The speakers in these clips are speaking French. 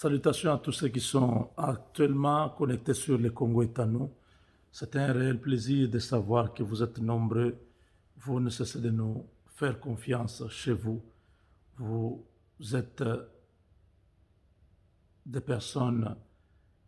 Salutations à tous ceux qui sont actuellement connectés sur le Congo est à nous. C'est un réel plaisir de savoir que vous êtes nombreux. Vous ne cessez de nous faire confiance chez vous. Vous êtes des personnes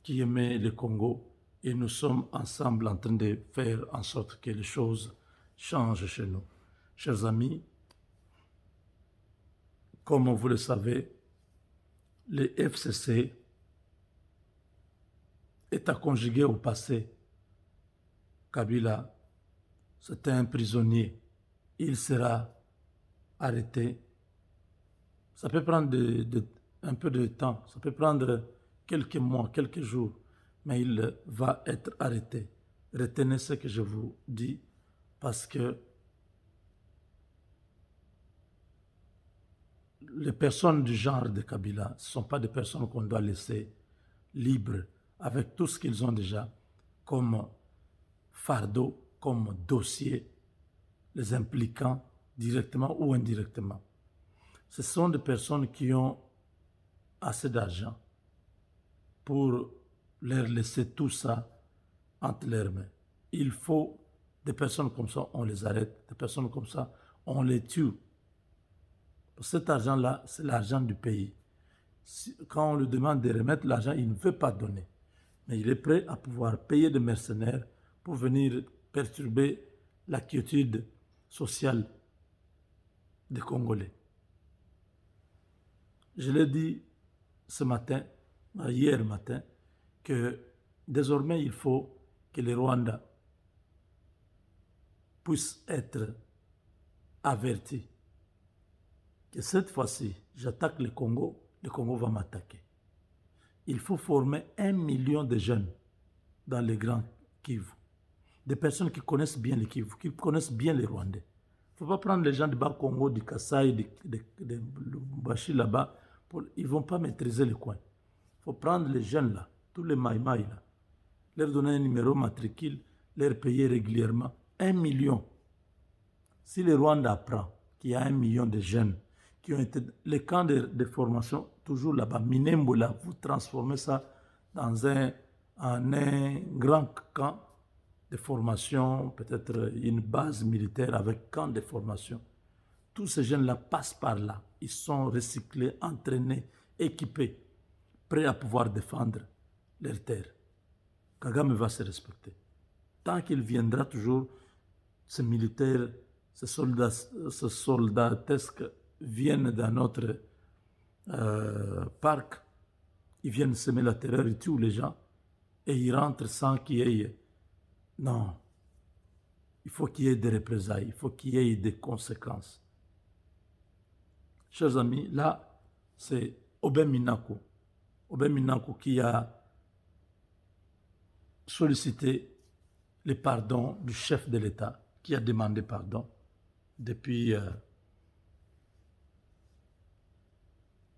qui aiment le Congo et nous sommes ensemble en train de faire en sorte que les choses changent chez nous. Chers amis, comme vous le savez, le FCC est à conjuguer au passé. Kabila, c'était un prisonnier. Il sera arrêté. Ça peut prendre un peu de temps, ça peut prendre quelques mois, quelques jours, mais il va être arrêté. Retenez ce que je vous dis parce que les personnes du genre de Kabila, ce ne sont pas des personnes qu'on doit laisser libres avec tout ce qu'ils ont déjà comme fardeau, comme dossier, les impliquant directement ou indirectement. Ce sont des personnes qui ont assez d'argent pour leur laisser tout ça entre leurs mains. Il faut des personnes comme ça, on les arrête. Des personnes comme ça, on les tue. Cet argent-là, c'est l'argent du pays. Quand on lui demande de remettre l'argent, il ne veut pas donner. Mais il est prêt à pouvoir payer des mercenaires pour venir perturber la quiétude sociale des Congolais. Je l'ai dit ce matin, hier matin, que désormais il faut que le Rwanda puisse être averti que cette fois-ci, j'attaque le Congo va m'attaquer. Il faut former 1 million de jeunes dans les grands Kivu. Des personnes qui connaissent bien les Kivu, qui connaissent bien les Rwandais. Il ne faut pas prendre les gens du Bas-Congo, du Kasaï, de Lubumbashi là-bas. Ils ne vont pas maîtriser le coin. Il faut prendre les jeunes là, tous les maïmaï là, leur donner un numéro matricule, leur payer régulièrement 1 million. Si le Rwanda apprend qu'il y a 1 million de jeunes qui ont été... Les camps de formation, toujours là-bas, Minembola, vous transformez ça dans un grand camp de formation, peut-être une base militaire avec camp de formation. Tous ces jeunes-là passent par là. Ils sont recyclés, entraînés, équipés, prêts à pouvoir défendre leurs terres. Kagame va se respecter. Tant qu'il viendra toujours, ces militaires, ces soldatesques viennent dans notre parc, ils viennent semer la terreur, ils tuent les gens et ils rentrent sans qu'il y ait... Non, il faut qu'il y ait des représailles, il faut qu'il y ait des conséquences. Chers amis, là, c'est Obem Minaku. Obem Minaku qui a sollicité le pardon du chef de l'État, qui a demandé pardon depuis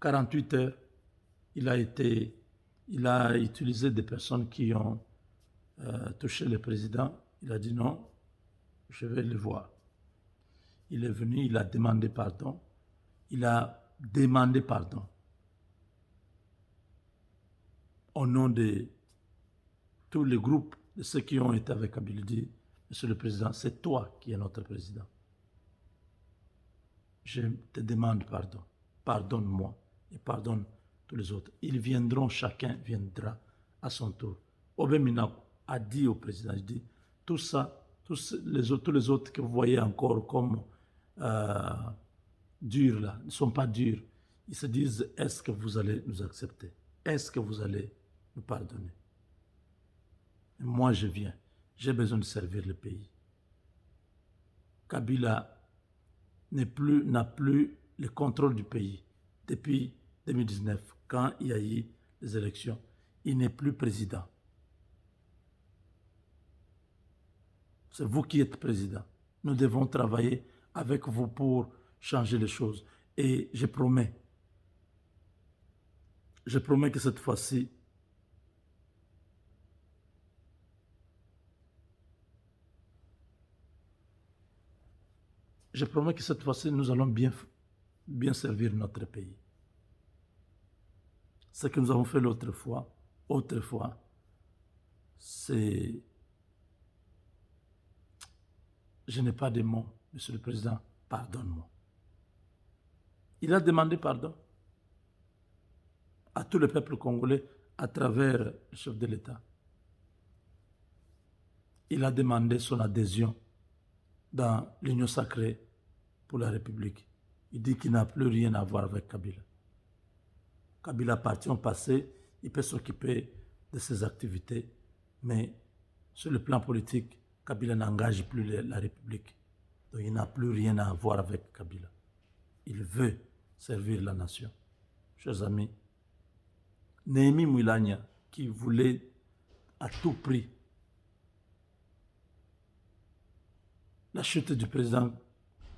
48 heures. Il a utilisé des personnes qui ont touché le président. Il a dit non, je vais le voir. Il est venu, il a demandé pardon. Il a demandé pardon au nom de tous les groupes, de ceux qui ont été avec Kabila. Il dit, Monsieur le Président, c'est toi qui es notre président. Je te demande pardon. Pardonne-moi et pardonne tous les autres. Ils viendront, chacun viendra à son tour. Obem Minaku a dit au président, il dit, tout ça, tous les autres que vous voyez encore comme durs là, ne sont pas durs. Ils se disent, est-ce que vous allez nous accepter? Est-ce que vous allez nous pardonner? Et moi, je viens. J'ai besoin de servir le pays. Kabila n'a plus le contrôle du pays depuis 2019, quand il y a eu les élections. Il n'est plus président. C'est vous qui êtes président. Nous devons travailler avec vous pour changer les choses. Et je promets que cette fois-ci, nous allons bien servir notre pays. Ce que nous avons fait autrefois, c'est... Je n'ai pas de mots, Monsieur le Président, pardonne-moi. Il a demandé pardon à tout le peuple congolais à travers le chef de l'État. Il a demandé son adhésion dans l'Union sacrée pour la République. Il dit qu'il n'a plus rien à voir avec Kabila. Kabila appartient au passé, il peut s'occuper de ses activités, mais sur le plan politique, Kabila n'engage plus la République. Donc il n'a plus rien à voir avec Kabila. Il veut servir la nation. Chers amis, Néhémie Mouilania, qui voulait à tout prix la chute du président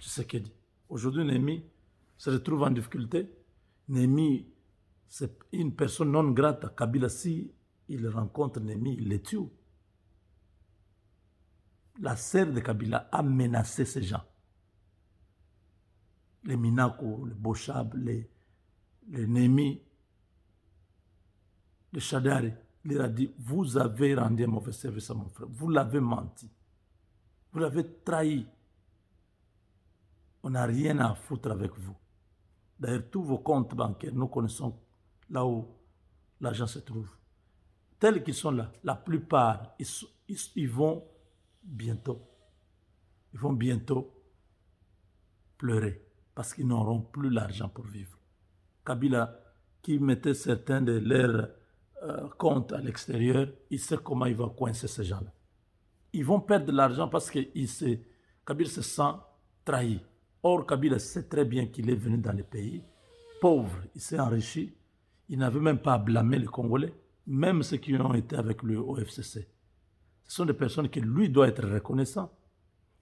Tshisekedi. Aujourd'hui, Néhémie se retrouve en difficulté. Néhémie, c'est une personne non grata. Kabila, si il rencontre Néhémie, il le tue. La sœur de Kabila a menacé ces gens. Les Minako, les Bochab, les Néhémie, les Chadari. Il leur a dit, vous avez rendu un mauvais service à mon frère. Vous l'avez menti. Vous l'avez trahi. On n'a rien à foutre avec vous. D'ailleurs, tous vos comptes bancaires, nous connaissons là où l'argent se trouve. Tels qu'ils sont là, la plupart, ils vont bientôt pleurer parce qu'ils n'auront plus l'argent pour vivre. Kabila, qui mettait certains de leurs comptes à l'extérieur, il sait comment il va coincer ces gens-là. Ils vont perdre de l'argent parce que Kabila se sent trahi. Or, Kabila sait très bien qu'il est venu dans le pays pauvre, il s'est enrichi, il n'avait même pas à blâmer les Congolais, même ceux qui ont été avec lui au FCC. Ce sont des personnes que lui doit être reconnaissant.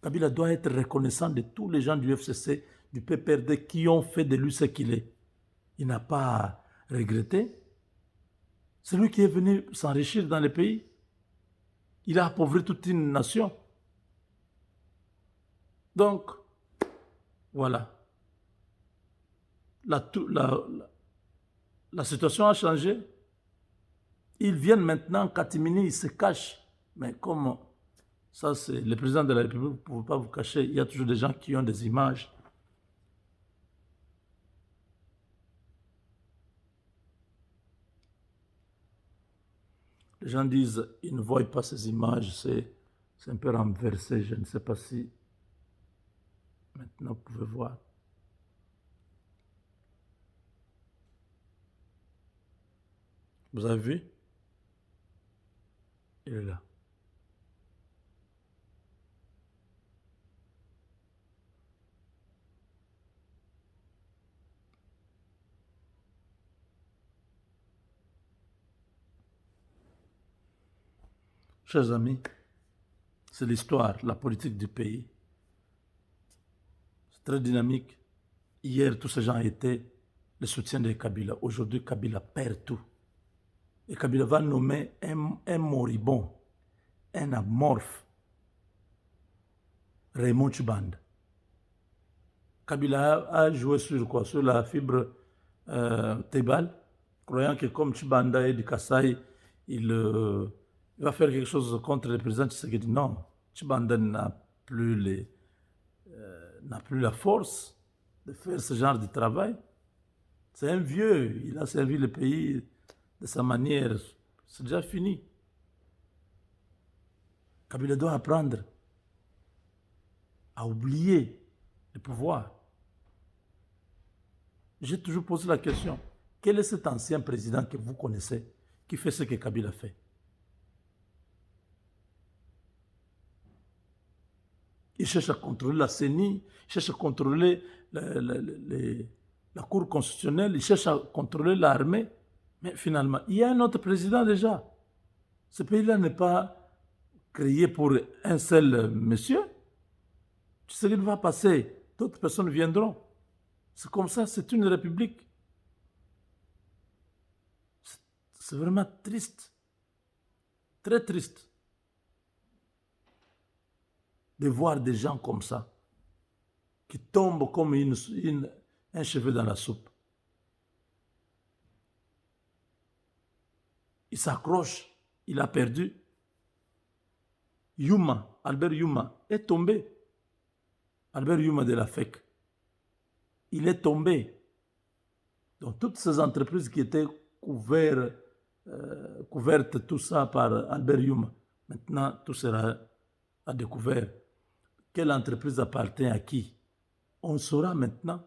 Kabila doit être reconnaissant de tous les gens du FCC, du PPRD qui ont fait de lui ce qu'il est. Il n'a pas à regretter. C'est lui qui est venu s'enrichir dans le pays. Il a appauvri toute une nation. Donc, voilà. La situation a changé. Ils viennent maintenant, Katimini, ils se cachent. Mais comme ça, c'est le président de la République, vous ne pouvez pas vous cacher. Il y a toujours des gens qui ont des images. Les gens disent, ils ne voient pas ces images, c'est un peu renversé. Je ne sais pas si maintenant vous pouvez voir. Vous avez vu? Il est là. Chers amis, c'est l'histoire, la politique du pays. C'est très dynamique. Hier, tous ces gens étaient le soutien de Kabila. Aujourd'hui, Kabila perd tout. Et Kabila va nommer un moribond, un amorphe, Raymond Tchibanda. Kabila a joué sur quoi? Sur la fibre Tebal, croyant que comme Tchibanda est du Kasaï, il va faire quelque chose contre le président Tshisekedi. Non, Tchibanda n'a plus la force de faire ce genre de travail. C'est un vieux, il a servi le pays de sa manière. C'est déjà fini. Kabila doit apprendre à oublier le pouvoir. J'ai toujours posé la question, quel est cet ancien président que vous connaissez qui fait ce que Kabila fait? Il cherche à contrôler la CENI, il cherche à contrôler la Cour constitutionnelle, il cherche à contrôler l'armée. Mais finalement, il y a un autre président déjà. Ce pays-là n'est pas créé pour un seul monsieur. Tu sais qu'il va passer, d'autres personnes viendront. C'est comme ça, c'est une république. C'est vraiment triste, très triste, de voir des gens comme ça, qui tombent comme un cheveu dans la soupe. il s'accroche, il a perdu. Albert Yuma est tombé. Albert Yuma de la FEC, il est tombé. Donc toutes ces entreprises qui étaient couvertes, tout ça par Albert Yuma, maintenant tout sera à découvert. Quelle entreprise appartient à qui? On saura maintenant.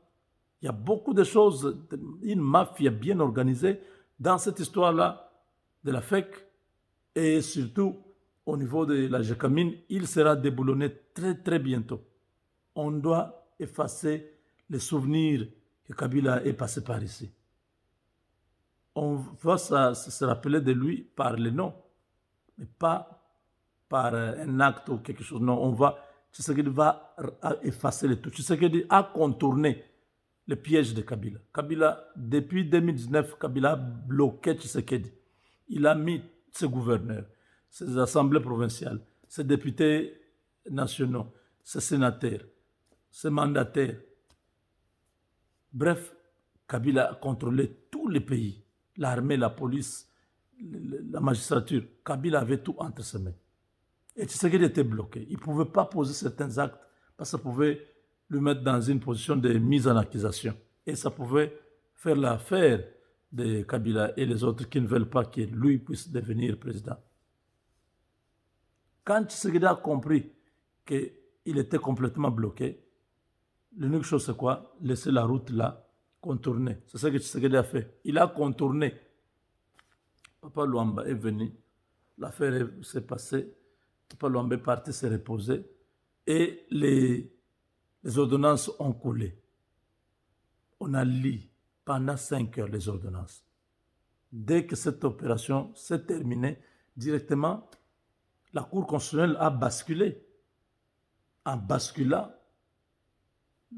Il y a beaucoup de choses, une mafia bien organisée dans cette histoire-là de la FEC et surtout au niveau de la Gécamine, il sera déboulonné très très bientôt. On doit effacer les souvenirs que Kabila est passé par ici. On va se rappeler de lui par le nom, mais pas par un acte ou quelque chose. Non, Tshisekedi va effacer le tout. Tshisekedi a contourné le piège de Kabila. Kabila, depuis 2019, Kabila a bloqué Tshisekedi. Il a mis ses gouverneurs, ses assemblées provinciales, ses députés nationaux, ses sénateurs, ses mandataires. Bref, Kabila a contrôlé tous les pays, l'armée, la police, la magistrature. Kabila avait tout entre ses mains. Et Tshisekedi était bloqué. Il ne pouvait pas poser certains actes parce que ça pouvait le mettre dans une position de mise en accusation. Et ça pouvait faire l'affaire de Kabila et les autres qui ne veulent pas que lui puisse devenir président. Quand Tshisekedi a compris qu'il était complètement bloqué, l'unique chose c'est quoi? Laisser la route là, contourner. C'est ce que Tshisekedi a fait. Il a contourné. Papa Luamba est venu, l'affaire s'est passée, Papa Luamba est parti se reposer et les ordonnances ont coulé. On a lu pendant 5 heures les ordonnances. Dès que cette opération s'est terminée, directement, la Cour constitutionnelle a basculé. En basculant,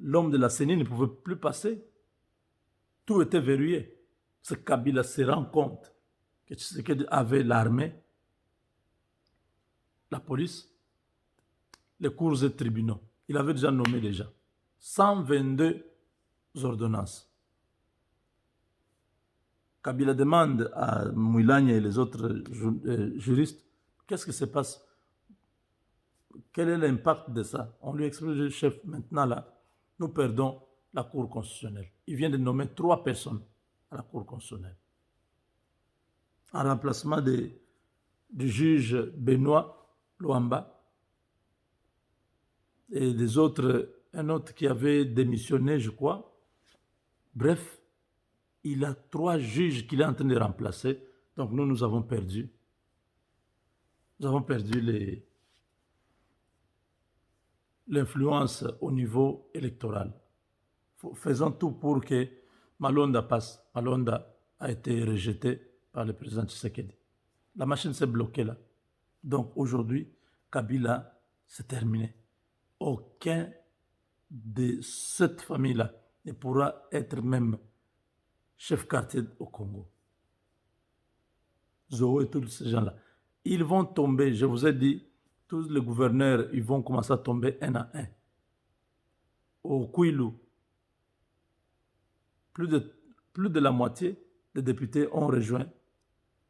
l'homme de la CENI ne pouvait plus passer. Tout était verrouillé. Ce Kabila se rend compte que Tshisekedi avait l'armée, la police, les cours et tribunaux. Il avait déjà nommé 122 ordonnances. Kabila demande à Mouilanya et les autres juristes, qu'est-ce qui se passe? Quel est l'impact de ça? On lui explique, le chef, maintenant là, nous perdons la Cour constitutionnelle. Il vient de nommer 3 personnes à la Cour constitutionnelle. En remplacement du juge Benoît Luamba et des autres, un autre qui avait démissionné, je crois. Bref, il a 3 juges qu'il est en train de remplacer. Donc nous avons perdu. Nous avons perdu l'influence au niveau électoral. Faisons tout pour que Malonda passe. Malonda a été rejeté par le président Tshisekedi. La machine s'est bloquée là. Donc aujourd'hui, Kabila, c'est terminé. Aucun de cette famille-là ne pourra être même chef quartier au Congo. Zoé et tous ces gens-là. Ils vont tomber, je vous ai dit, tous les gouverneurs, ils vont commencer à tomber un à un. Au Kwilu, plus de la moitié des députés ont rejoint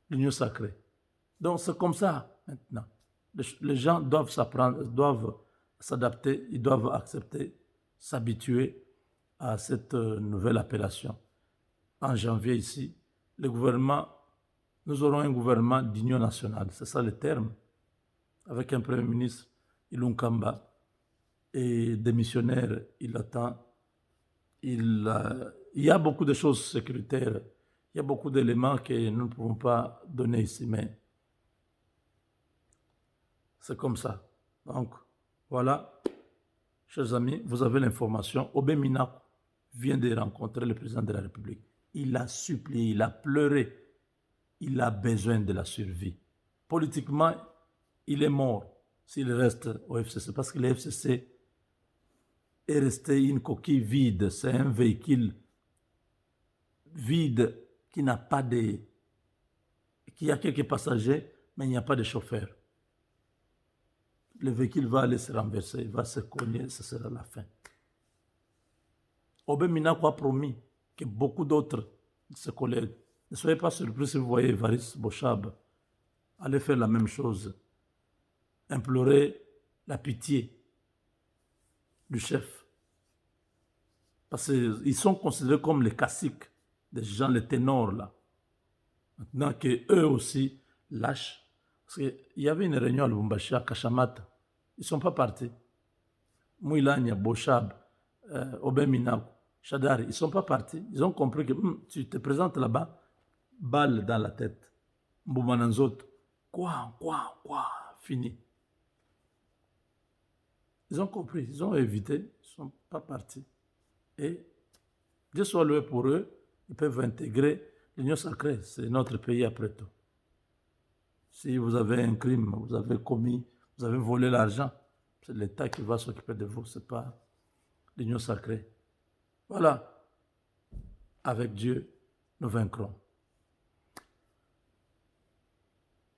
l'Union sacrée. Donc c'est comme ça maintenant. Les gens doivent s'adapter, ils doivent accepter, s'habituer à cette nouvelle appellation. En janvier ici, nous aurons un gouvernement d'union nationale, c'est ça le terme, avec un premier ministre, Ilunga Kamba, et des missionnaires, il attend. Il y a beaucoup de choses sécuritaires, il y a beaucoup d'éléments que nous ne pouvons pas donner ici, mais c'est comme ça. Donc, voilà, chers amis, vous avez l'information. Obé Minaku vient de rencontrer le président de la République. Il a supplié, il a pleuré. Il a besoin de la survie. Politiquement, il est mort s'il reste au FCC, parce que le FCC est resté une coquille vide. C'est un véhicule vide qui n'a pas qui a quelques passagers, mais il n'y a pas de chauffeur. Le véhicule va aller se renverser, il va se cogner, ce sera la fin. Obé Minaku a promis que beaucoup d'autres de ses collègues Ne soyez pas surpris si vous voyez Évariste Bochab aller faire la même chose, implorer la pitié du chef. Parce qu'ils sont considérés comme les caciques, des gens, les ténors là. Maintenant qu'eux aussi lâchent. Parce qu'il y avait une réunion à Lubumbashi, à Kachamata. Ils ne sont pas partis. Mouilania, Bochab, Obeminago, Chadari, ils ne sont pas partis. Ils ont compris que tu te présentes là-bas, balle dans la tête. Mboumananzot, quoi, fini. Ils ont compris, ils ont évité, ils ne sont pas partis. Et Dieu soit loué pour eux, ils peuvent intégrer l'Union sacrée. C'est notre pays après tout. Si vous avez un crime, vous avez commis, vous avez volé l'argent, c'est l'État qui va s'occuper de vous, ce n'est pas l'Union sacrée. Voilà. Avec Dieu, nous vaincrons.